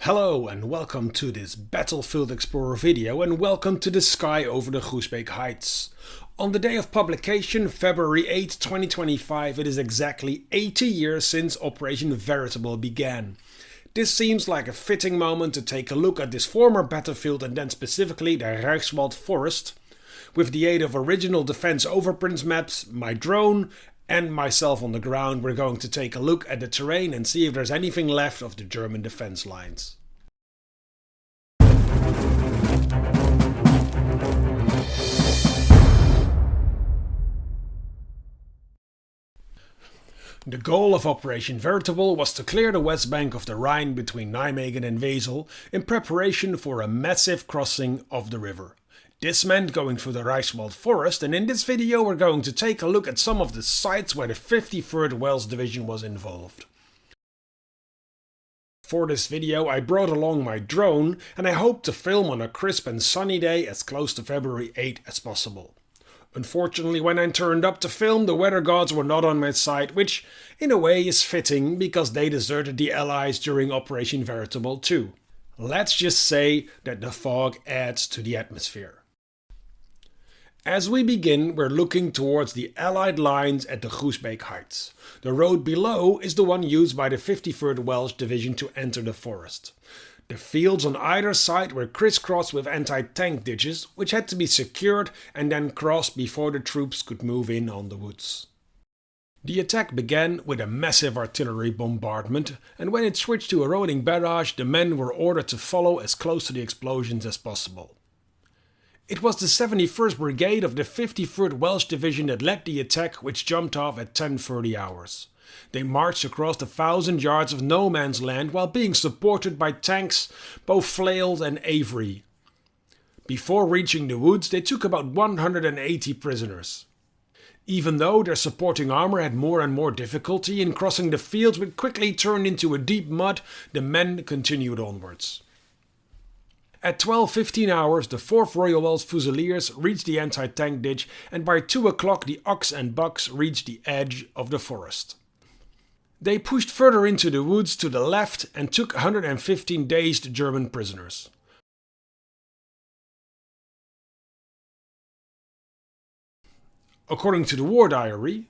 Hello and welcome to this Battlefield Explorer video, and welcome to the sky over the Groesbeek Heights. On the day of publication, February 8, 2025, it is exactly 80 years since Operation Veritable began. This seems like a fitting moment to take a look at this former battlefield and then specifically the Reichswald forest. With the aid of original Defense Overprint maps, my drone and myself on the ground, we're going to take a look at the terrain and see if there's anything left of the German defense lines. The goal of Operation Veritable was to clear the west bank of the Rhine between Nijmegen and Wesel in preparation for a massive crossing of the river. This meant going through the Reichswald forest, and in this video we're going to take a look at some of the sites where the 53rd Welsh Division was involved. For this video I brought along my drone and I hope to film on a crisp and sunny day as close to February 8 as possible. Unfortunately, when I turned up to film, the weather gods were not on my side, which in a way is fitting because they deserted the Allies during Operation Veritable too. Let's just say that the fog adds to the atmosphere. As we begin, we're looking towards the Allied lines at the Groesbeek Heights. The road below is the one used by the 53rd Welsh Division to enter the forest. The fields on either side were crisscrossed with anti-tank ditches, which had to be secured and then crossed before the troops could move in on the woods. The attack began with a massive artillery bombardment, and when it switched to a rolling barrage, the men were ordered to follow as close to the explosions as possible. It was the 71st Brigade of the 53rd Welsh Division that led the attack, which jumped off at 10:30 hours. They marched across the 1,000 yards of no man's land while being supported by tanks, both flailed and Avery. Before reaching the woods, they took about 180 prisoners. Even though their supporting armor had more and more difficulty in crossing the fields, which quickly turned into a deep mud, the men continued onwards. At 12:15 hours, the 4th Royal Welsh Fusiliers reached the anti-tank ditch, and by 2 o'clock the Ox and Bucks reached the edge of the forest. They pushed further into the woods to the left and took 115 dazed German prisoners. According to the war diary,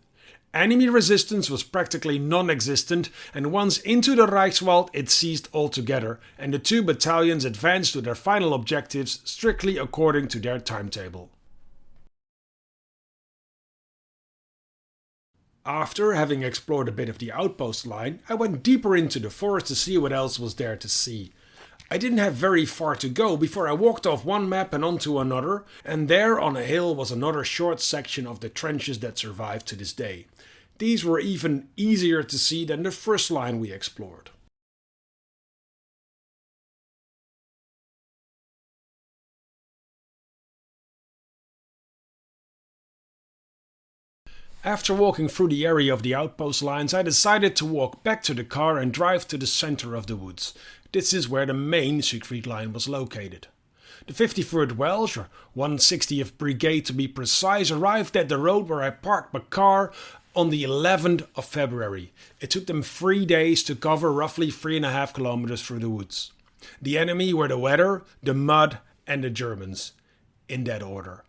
enemy resistance was practically non-existent, and once into the Reichswald it ceased altogether, and the two battalions advanced to their final objectives strictly according to their timetable. After having explored a bit of the outpost line, I went deeper into the forest to see what else was there to see. I didn't have very far to go before I walked off one map and onto another, and there on a hill was another short section of the trenches that survived to this day. These were even easier to see than the first line we explored. After walking through the area of the outpost lines, I decided to walk back to the car and drive to the center of the woods. This is where the main Siegfried line was located. The 53rd Welsh, or 160th Brigade to be precise, arrived at the road where I parked my car on the 11th of February. It took them 3 days to cover roughly 3.5 kilometers through the woods. The enemy were the weather, the mud and the Germans, in that order.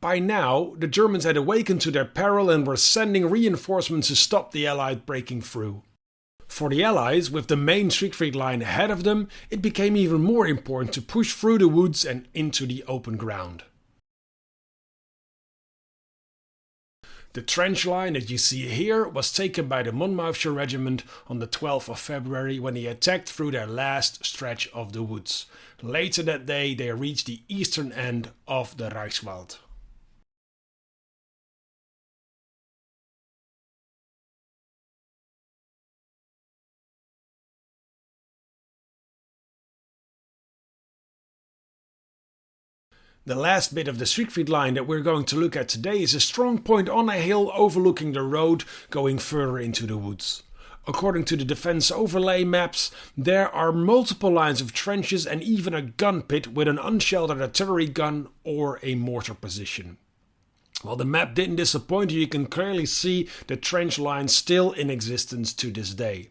By now, the Germans had awakened to their peril and were sending reinforcements to stop the Allies breaking through. For the Allies, with the main Siegfried line ahead of them, it became even more important to push through the woods and into the open ground. The trench line that you see here was taken by the Monmouthshire Regiment on the 12th of February when they attacked through their last stretch of the woods. Later that day they reached the eastern end of the Reichswald. The last bit of the Siegfried line that we're going to look at today is a strong point on a hill overlooking the road going further into the woods. According to the Defense Overlay maps, there are multiple lines of trenches and even a gun pit with an unsheltered artillery gun or a mortar position. While the map didn't disappoint you can clearly see the trench line still in existence to this day.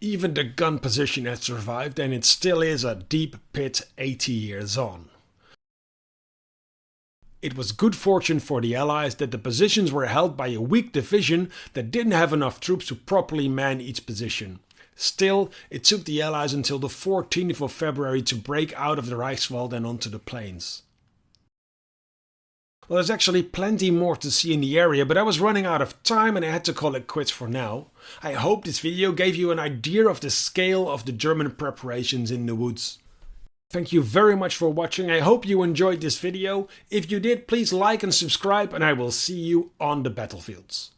Even the gun position had survived, and it still is a deep pit 80 years on. It was good fortune for the Allies that the positions were held by a weak division that didn't have enough troops to properly man each position. Still, it took the Allies until the 14th of February to break out of the Reichswald and onto the plains. Well, there's actually plenty more to see in the area, but I was running out of time and I had to call it quits for now. I hope this video gave you an idea of the scale of the German preparations in the woods. Thank you very much for watching. I hope you enjoyed this video. If you did, please like and subscribe, and I will see you on the battlefields.